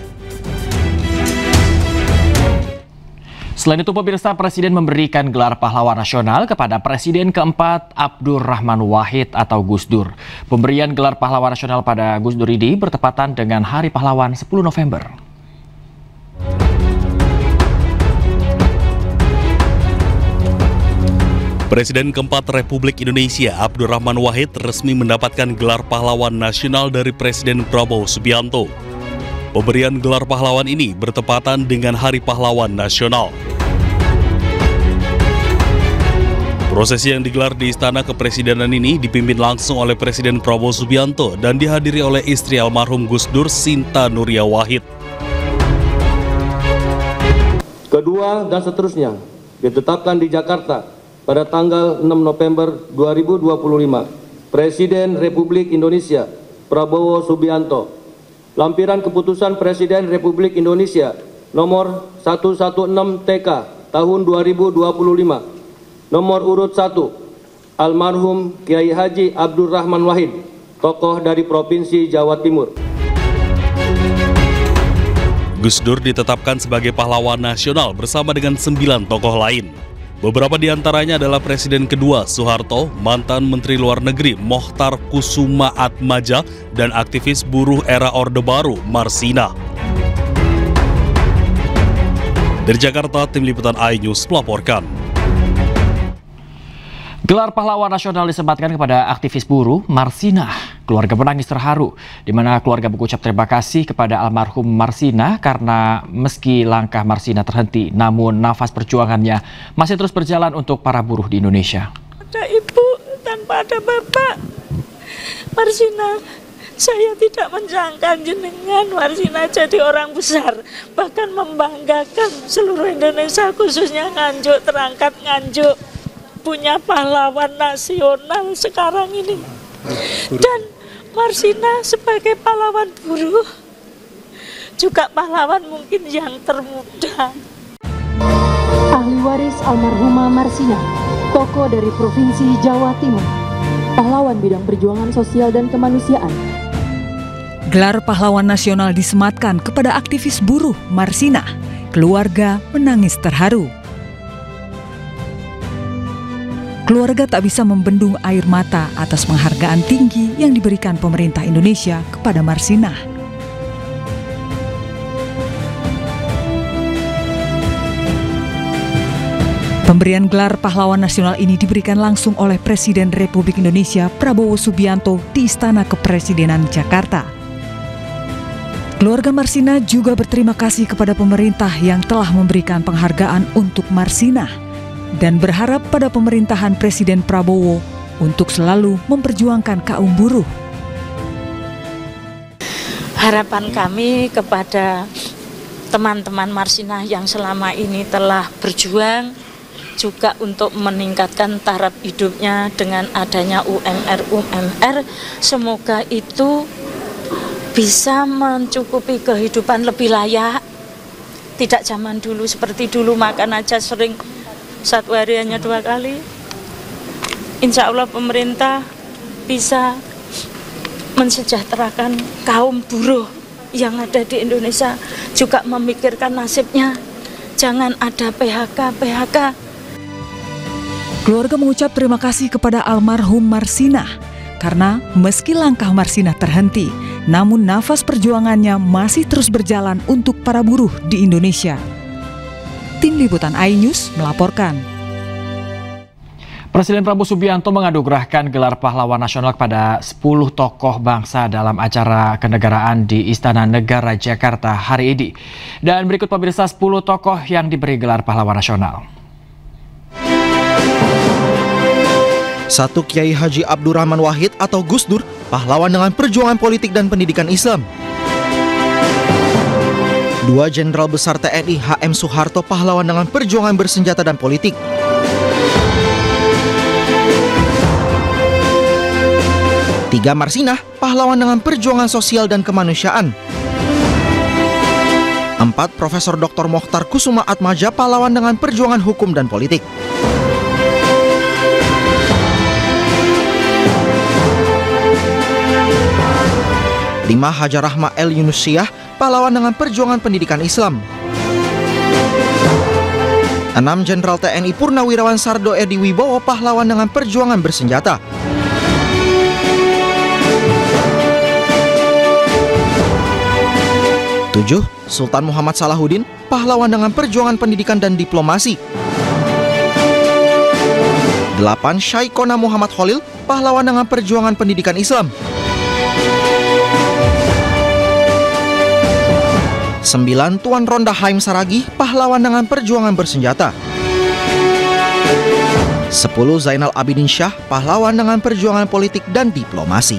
Selain itu, pemirsa, Presiden memberikan gelar pahlawan nasional kepada Presiden keempat Abdurrahman Wahid atau Gus Dur. Pemberian gelar pahlawan nasional pada Gus Dur ini bertepatan dengan Hari Pahlawan 10 November. Presiden keempat Republik Indonesia Abdurrahman Wahid resmi mendapatkan gelar pahlawan nasional dari Presiden Prabowo Subianto. Pemberian gelar pahlawan ini bertepatan dengan Hari Pahlawan Nasional. Prosesi yang digelar di Istana Kepresidenan ini dipimpin langsung oleh Presiden Prabowo Subianto dan dihadiri oleh istri almarhum Gus Dur, Sinta Nuria Wahid. Kedua dan seterusnya ditetapkan di Jakarta pada tanggal 6 November 2025. Presiden Republik Indonesia Prabowo Subianto. Lampiran Keputusan Presiden Republik Indonesia nomor 116 TK tahun 2025, nomor urut 1, almarhum Kiai Haji Abdurrahman Wahid, tokoh dari Provinsi Jawa Timur. Gus Dur ditetapkan sebagai pahlawan nasional bersama dengan 9 tokoh lain. Beberapa di antaranya adalah Presiden kedua Soeharto, mantan Menteri Luar Negeri Mokhtar Kusuma Atmaja, dan aktivis buruh era Orde Baru Marsina. Dari Jakarta, Tim Liputan iNews melaporkan. Gelar pahlawan nasional disematkan kepada aktivis buruh Marsina. Keluarga menangis terharu, di mana keluarga mengucap terima kasih kepada almarhum Marsina karena meski langkah Marsina terhenti, namun nafas perjuangannya masih terus berjalan untuk para buruh di Indonesia. Ada ibu tanpa ada bapak, Marsina, saya tidak menjangka jenengan Marsina jadi orang besar, bahkan membanggakan seluruh Indonesia, khususnya Nganjuk, terangkat Nganjuk punya pahlawan nasional sekarang ini. Dan Marsina sebagai pahlawan buruh juga pahlawan mungkin yang termuda. Ahli waris almarhumah Marsina, tokoh dari Provinsi Jawa Timur, pahlawan bidang perjuangan sosial dan kemanusiaan. Gelar pahlawan nasional disematkan kepada aktivis buruh Marsina. Keluarga menangis terharu. Keluarga tak bisa membendung air mata atas penghargaan tinggi yang diberikan pemerintah Indonesia kepada Marsina. Pemberian gelar pahlawan nasional ini diberikan langsung oleh Presiden Republik Indonesia Prabowo Subianto di Istana Kepresidenan Jakarta. Keluarga Marsina juga berterima kasih kepada pemerintah yang telah memberikan penghargaan untuk Marsina dan berharap pada pemerintahan Presiden Prabowo untuk selalu memperjuangkan kaum buruh. Harapan kami kepada teman-teman Marsina yang selama ini telah berjuang juga untuk meningkatkan taraf hidupnya dengan adanya UMR, semoga itu bisa mencukupi kehidupan lebih layak. Tidak zaman dulu seperti dulu makan aja sering satu hari hanya 2 kali. Insya Allah pemerintah bisa mensejahterakan kaum buruh yang ada di Indonesia, juga memikirkan nasibnya. Jangan ada PHK. Keluarga mengucap terima kasih kepada almarhum Marsina karena meski langkah Marsina terhenti, namun nafas perjuangannya masih terus berjalan untuk para buruh di Indonesia. Tim Liputan iNews melaporkan. Presiden Prabowo Subianto menganugerahkan gelar pahlawan nasional kepada 10 tokoh bangsa dalam acara kenegaraan di Istana Negara Jakarta hari ini. Dan berikut pemirsa 10 tokoh yang diberi gelar pahlawan nasional. 1. Kiai Haji Abdurrahman Wahid atau Gus Dur, pahlawan dengan perjuangan politik dan pendidikan Islam. 2. Jenderal Besar TNI HM Soeharto, pahlawan dengan perjuangan bersenjata dan politik. 3. Marsina, pahlawan dengan perjuangan sosial dan kemanusiaan. 4. Profesor Dr. Mokhtar Kusuma Atmaja, pahlawan dengan perjuangan hukum dan politik. 5. Hajar Rahma El Yunusiah, pahlawan dengan perjuangan pendidikan Islam. 6. Jenderal TNI Purnawirawan Sardo Edi Wibowo, pahlawan dengan perjuangan bersenjata. 7. Sultan Muhammad Salahuddin, pahlawan dengan perjuangan pendidikan dan diplomasi. 8. Syaikona Muhammad Khalil, pahlawan dengan perjuangan pendidikan Islam. 9. Tuan Ronda Haim Saragih, pahlawan dengan perjuangan bersenjata. 10. Zainal Abidin Syah, pahlawan dengan perjuangan politik dan diplomasi.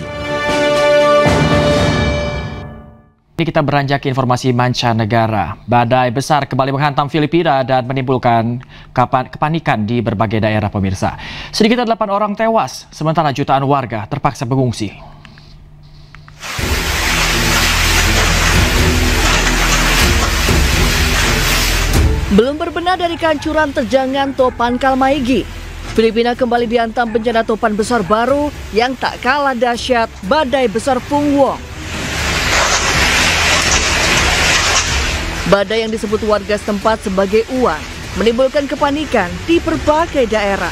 Ini kita beranjak ke informasi mancanegara. Badai besar kembali menghantam Filipina dan menimbulkan kepanikan di berbagai daerah pemirsa. Sedikitnya 8 orang tewas, sementara jutaan warga terpaksa mengungsi. Belum berbenah dari kehancuran terjangan topan Kalmaigi, Filipina kembali dihantam bencana topan besar baru yang tak kalah dahsyat, badai besar Pungwong. Badai yang disebut warga setempat sebagai Uang menimbulkan kepanikan di berbagai daerah.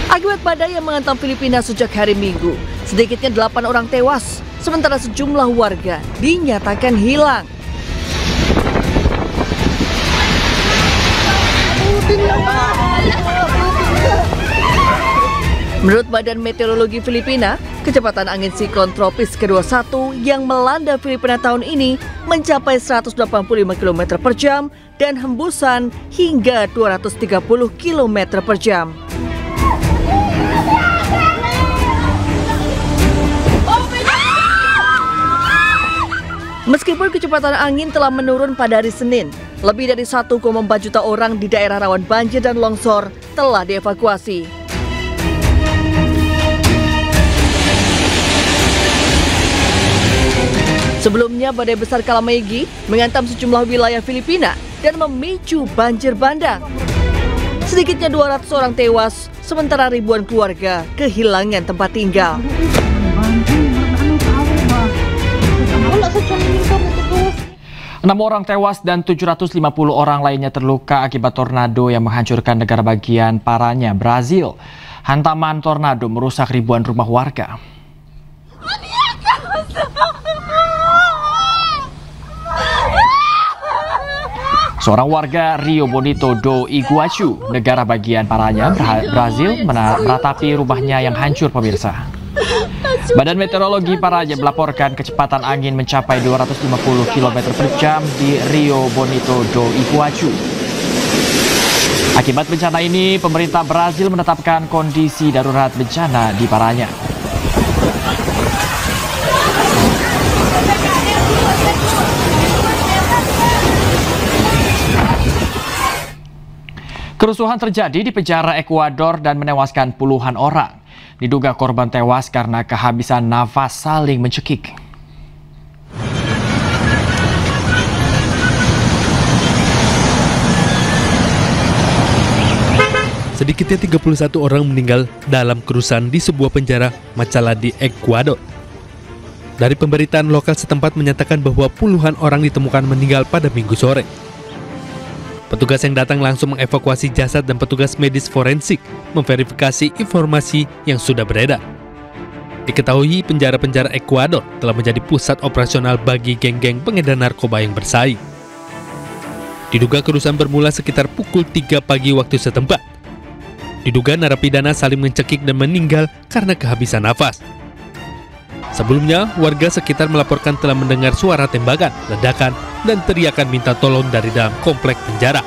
Akibat badai yang menghantam Filipina sejak hari Minggu, sedikitnya 8 orang tewas, sementara sejumlah warga dinyatakan hilang. Menurut Badan Meteorologi Filipina, kecepatan angin siklon tropis ke-21 yang melanda Filipina tahun ini mencapai 185 km per jam dan hembusan hingga 230 km per jam. Meskipun kecepatan angin telah menurun pada hari Senin, lebih dari 1,4 juta orang di daerah rawan banjir dan longsor telah dievakuasi. Sebelumnya, badai besar Kalmaigi menghantam sejumlah wilayah Filipina dan memicu banjir bandang. Sedikitnya 200 orang tewas, sementara ribuan keluarga kehilangan tempat tinggal. 6 orang tewas dan 750 orang lainnya terluka akibat tornado yang menghancurkan negara bagian Paranya, Brazil. Hantaman tornado merusak ribuan rumah warga. Seorang warga Rio Bonito do Iguaçu, negara bagian Paranya, Brazil, meratapi rumahnya yang hancur pemirsa. Badan Meteorologi Paraja melaporkan kecepatan angin mencapai 250 km per jam di Rio Bonito do Iguaçu. Akibat bencana ini, pemerintah Brazil menetapkan kondisi darurat bencana di Paranya. Kerusuhan terjadi di penjara Ekuador dan menewaskan puluhan orang. Diduga korban tewas karena kehabisan nafas saling mencekik. Sedikitnya 31 orang meninggal dalam kerusuhan di sebuah penjara Machala di Ekuador. Dari pemberitaan lokal setempat menyatakan bahwa puluhan orang ditemukan meninggal pada Minggu sore. Petugas yang datang langsung mengevakuasi jasad dan petugas medis forensik memverifikasi informasi yang sudah beredar. Diketahui penjara-penjara Ekuador telah menjadi pusat operasional bagi geng-geng pengedar narkoba yang bersaing. Diduga kerusuhan bermula sekitar pukul 3 pagi waktu setempat. Diduga narapidana saling mencekik dan meninggal karena kehabisan nafas. Sebelumnya, warga sekitar melaporkan telah mendengar suara tembakan, ledakan, dan teriakan minta tolong dari dalam komplek penjara.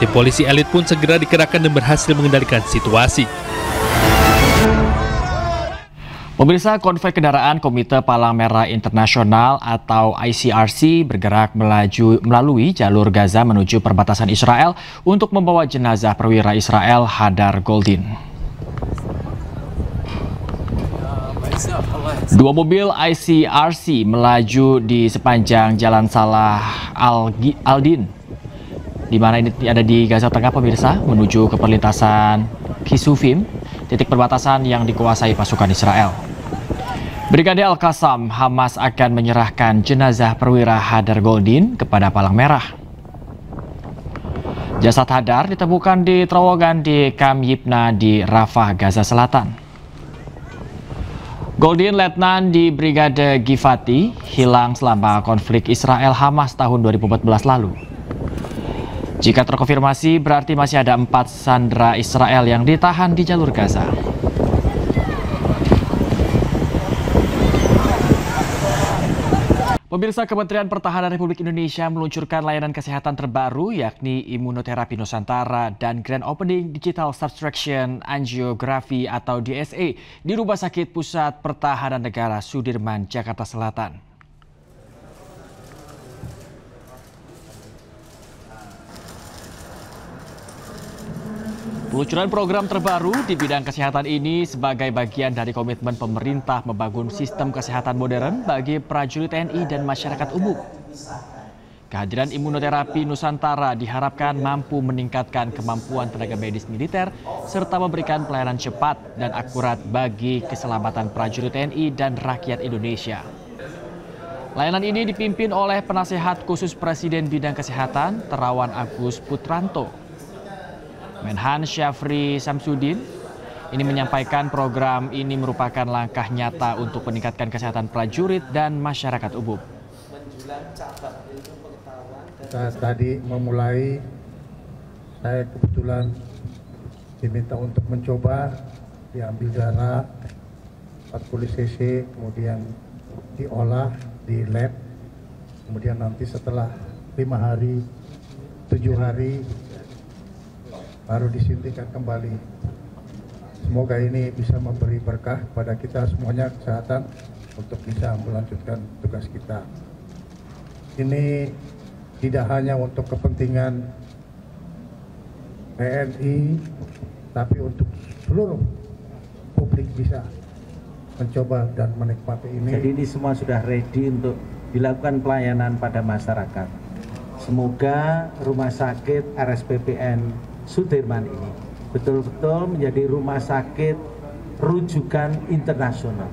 Tim polisi elit pun segera dikerahkan dan berhasil mengendalikan situasi. Pemirsa, konvoi kendaraan Komite Palang Merah Internasional atau ICRC bergerak melalui jalur Gaza menuju perbatasan Israel untuk membawa jenazah perwira Israel Hadar Goldin. Dua mobil ICRC melaju di sepanjang Jalan Salah Aldin, di mana ini ada di Gaza Tengah, pemirsa, menuju ke perlintasan Kisufim, titik perbatasan yang dikuasai pasukan Israel. Brigade Al-Qassam, Hamas akan menyerahkan jenazah perwira Hadar Goldin kepada Palang Merah. Jasad Hadar ditemukan di terowongan di Kam Yipna di Rafah, Gaza Selatan. Goldin, letnan di Brigade Givati, hilang selama konflik Israel-Hamas tahun 2014 lalu. Jika terkonfirmasi, berarti masih ada 4 sandera Israel yang ditahan di jalur Gaza. Pemirsa, Kementerian Pertahanan Republik Indonesia meluncurkan layanan kesehatan terbaru yakni imunoterapi Nusantara dan Grand Opening Digital Subtraction Angiography atau DSA di Rumah Sakit Pusat Pertahanan Negara Sudirman, Jakarta Selatan. Peluncuran program terbaru di bidang kesehatan ini sebagai bagian dari komitmen pemerintah membangun sistem kesehatan modern bagi prajurit TNI dan masyarakat umum. Kehadiran imunoterapi Nusantara diharapkan mampu meningkatkan kemampuan tenaga medis militer serta memberikan pelayanan cepat dan akurat bagi keselamatan prajurit TNI dan rakyat Indonesia. Layanan ini dipimpin oleh Penasehat Khusus Presiden Bidang Kesehatan, Terawan Agus Putranto. Menhan Syafri Samsudin ini menyampaikan program ini merupakan langkah nyata untuk meningkatkan kesehatan prajurit dan masyarakat umum. Kita tadi memulai, saya kebetulan diminta untuk mencoba diambil darah 40 cc, kemudian diolah di lab, kemudian nanti setelah 5 hari, 7 hari, baru disuntikan kembali. Semoga ini bisa memberi berkah kepada kita semuanya kesehatan untuk bisa melanjutkan tugas kita. Ini tidak hanya untuk kepentingan TNI, tapi untuk seluruh publik bisa mencoba dan menikmati ini. Jadi ini semua sudah ready untuk dilakukan pelayanan pada masyarakat. Semoga Rumah Sakit RSPPN Sudirman ini betul-betul menjadi rumah sakit rujukan internasional,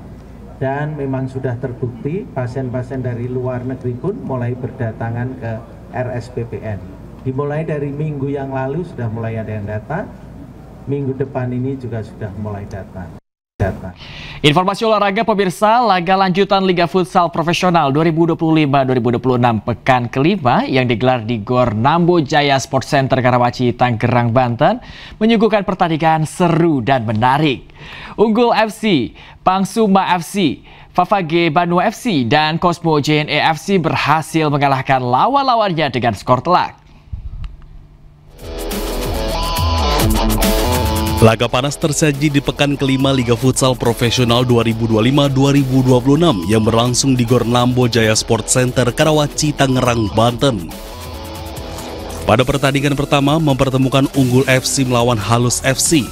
dan memang sudah terbukti pasien-pasien dari luar negeri pun mulai berdatangan ke RSPPN. Dimulai dari minggu yang lalu sudah mulai ada yang datang, minggu depan ini juga sudah mulai datang. Informasi olahraga pemirsa, laga lanjutan Liga Futsal Profesional 2025-2026 pekan kelima yang digelar di Gor Nambo Jaya Sport Center Karawaci, Tangerang, Banten menyuguhkan pertandingan seru dan menarik. Unggul FC, Pangsuma FC, Favage Banua FC, dan Cosmo JNE FC berhasil mengalahkan lawan-lawannya dengan skor telak. Laga panas tersaji di pekan kelima Liga Futsal Profesional 2025-2026 yang berlangsung di Gor Nambo Jaya Sport Center Karawaci, Tangerang, Banten. Pada pertandingan pertama mempertemukan Unggul FC melawan Halus FC.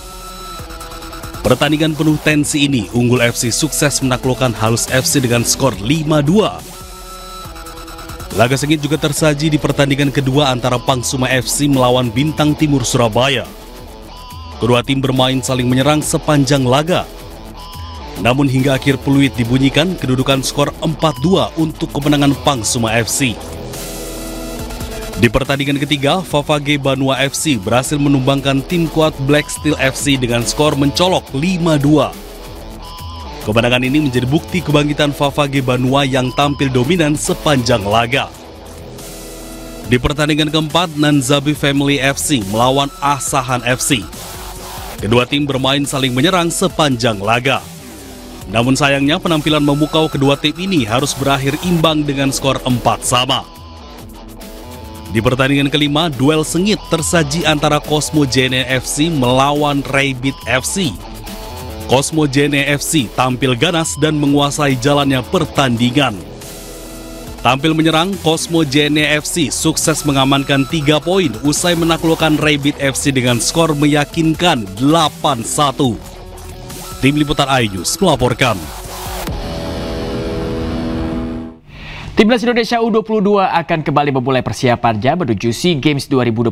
Pertandingan penuh tensi ini, Unggul FC sukses menaklukkan Halus FC dengan skor 5-2. Laga sengit juga tersaji di pertandingan kedua antara Pangsuma FC melawan Bintang Timur Surabaya. Kedua tim bermain saling menyerang sepanjang laga. Namun hingga akhir peluit dibunyikan, kedudukan skor 4-2 untuk kemenangan Pangsuma FC. Di pertandingan ketiga, Favage Banua FC berhasil menumbangkan tim kuat Black Steel FC dengan skor mencolok 5-2. Kemenangan ini menjadi bukti kebangkitan Favage Banua yang tampil dominan sepanjang laga. Di pertandingan keempat, Nanzabi Family FC melawan Asahan FC. Kedua tim bermain saling menyerang sepanjang laga. Namun sayangnya penampilan memukau kedua tim ini harus berakhir imbang dengan skor 4-4. Di pertandingan kelima, duel sengit tersaji antara Cosmo JNE FC melawan Rabbit FC. Cosmo JNE FC tampil ganas dan menguasai jalannya pertandingan. Tampil menyerang, Cosmo JNE FC sukses mengamankan 3 poin usai menaklukkan Rabbit FC dengan skor meyakinkan 8-1. Tim Liputan iNews melaporkan. Timnas Indonesia U22 akan kembali memulai persiapannya menuju SEA Games 2025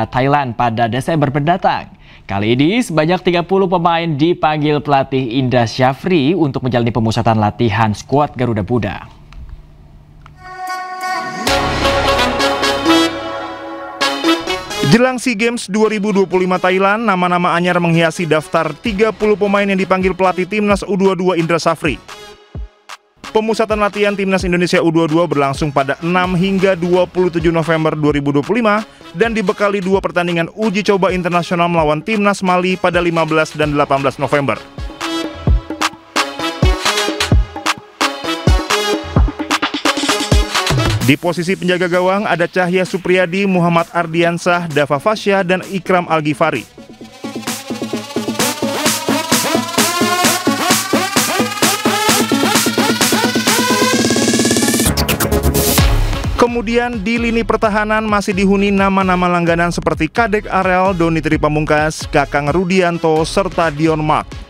Thailand pada Desember mendatang. Kali ini sebanyak 30 pemain dipanggil pelatih Indra Syafri untuk menjalani pemusatan latihan skuad Garuda Muda. Jelang SEA Games 2025 Thailand, nama-nama anyar menghiasi daftar 30 pemain yang dipanggil pelatih Timnas U22 Indra Syafri. Pemusatan latihan Timnas Indonesia U22 berlangsung pada 6 hingga 27 November 2025 dan dibekali 2 pertandingan uji coba internasional melawan Timnas Mali pada 15 dan 18 November. Di posisi penjaga gawang ada Cahya Supriyadi, Muhammad Ardiansah, Dava Fasya, dan Ikram Al-Ghifari. Kemudian di lini pertahanan masih dihuni nama-nama langganan seperti Kadek Arel, Doni Tri Pamungkas, Kakang Rudianto, serta Dion Mark.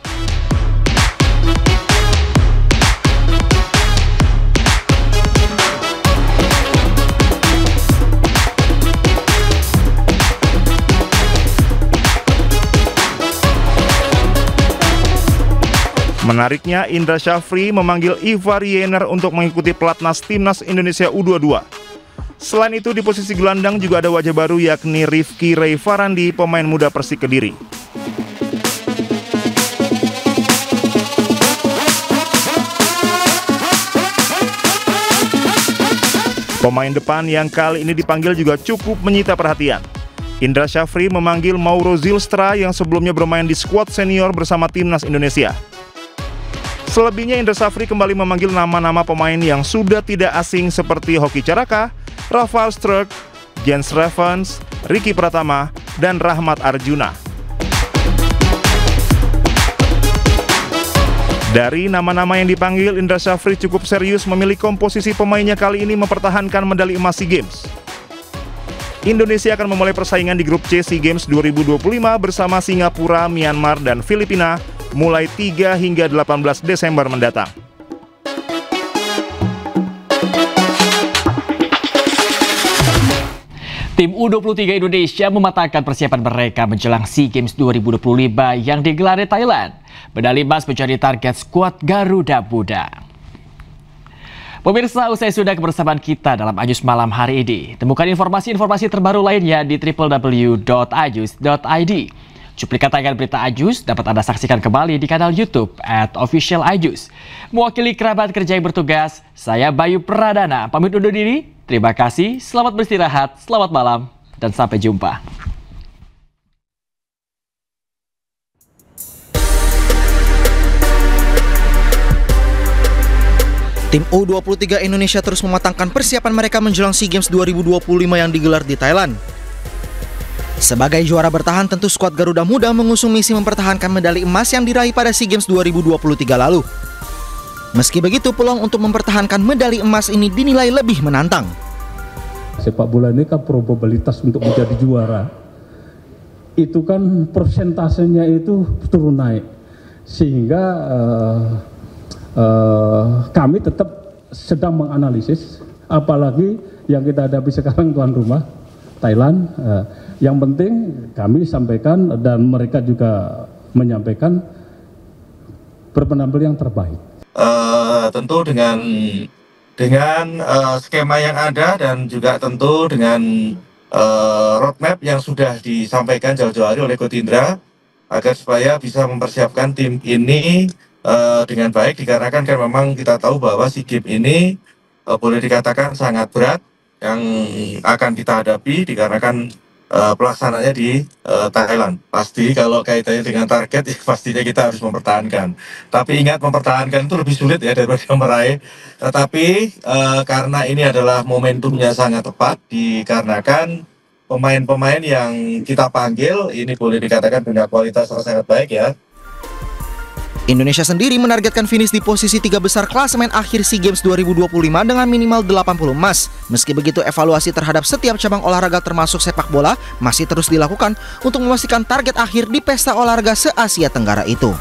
Menariknya, Indra Syafri memanggil Ivar Yener untuk mengikuti pelatnas Timnas Indonesia U22. Selain itu, di posisi gelandang juga ada wajah baru yakni Rifki Ray Farandi, pemain muda Persik Kediri. Pemain depan yang kali ini dipanggil juga cukup menyita perhatian. Indra Syafri memanggil Mauro Zylstra yang sebelumnya bermain di skuad senior bersama Timnas Indonesia. Selebihnya, Indra Syafri kembali memanggil nama-nama pemain yang sudah tidak asing seperti Hoki Caraka, Rafael Struijk, Jens Revens, Ricky Pratama, dan Rahmat Arjuna. Dari nama-nama yang dipanggil, Indra Syafri cukup serius memilih komposisi pemainnya kali ini mempertahankan medali emas SEA Games. Indonesia akan memulai persaingan di grup C SEA Games 2025 bersama Singapura, Myanmar, dan Filipina mulai 3 hingga 18 Desember mendatang. Tim U23 Indonesia mematangkan persiapan mereka menjelang SEA Games 2025 yang digelar di Thailand. Medali emas menjadi target skuad Garuda Muda. Pemirsa, usai sudah kebersamaan kita dalam iNews malam hari ini. Temukan informasi-informasi terbaru lainnya di www.inews.id. Cuplikan tayangan berita Ajus dapat Anda saksikan kembali di kanal YouTube @officialajus. Mewakili kerabat kerja yang bertugas, saya Bayu Pradana pamit undur diri. Terima kasih, selamat beristirahat, selamat malam, dan sampai jumpa. Tim U23 Indonesia terus mematangkan persiapan mereka menjelang SEA Games 2025 yang digelar di Thailand. Sebagai juara bertahan, tentu skuad Garuda Muda mengusung misi mempertahankan medali emas yang diraih pada SEA Games 2023 lalu. Meski begitu, peluang untuk mempertahankan medali emas ini dinilai lebih menantang. Sepak bola ini kan probabilitas untuk menjadi juara, itu kan persentasenya itu turun naik. Sehingga kami tetap sedang menganalisis, apalagi yang kita hadapi sekarang tuan rumah Thailand. Yang penting kami sampaikan dan mereka juga menyampaikan berpenampil yang terbaik. Tentu dengan skema yang ada dan juga tentu dengan roadmap yang sudah disampaikan jauh-jauh hari oleh Coach Indra agar supaya bisa mempersiapkan tim ini dengan baik, dikarenakan kan memang kita tahu bahwa SEA Games ini boleh dikatakan sangat berat yang akan kita hadapi dikarenakan pelaksanaannya di Thailand. Pasti kalau kaitannya dengan target ya pastinya kita harus mempertahankan. Tapi ingat, mempertahankan itu lebih sulit ya daripada meraih. Tetapi karena ini adalah momentumnya sangat tepat, dikarenakan pemain-pemain yang kita panggil ini boleh dikatakan punya kualitas yang sangat baik ya. Indonesia sendiri menargetkan finish di posisi 3 besar klasemen akhir SEA Games 2025 dengan minimal 80 emas. Meski begitu, evaluasi terhadap setiap cabang olahraga termasuk sepak bola masih terus dilakukan untuk memastikan target akhir di pesta olahraga se-Asia Tenggara itu.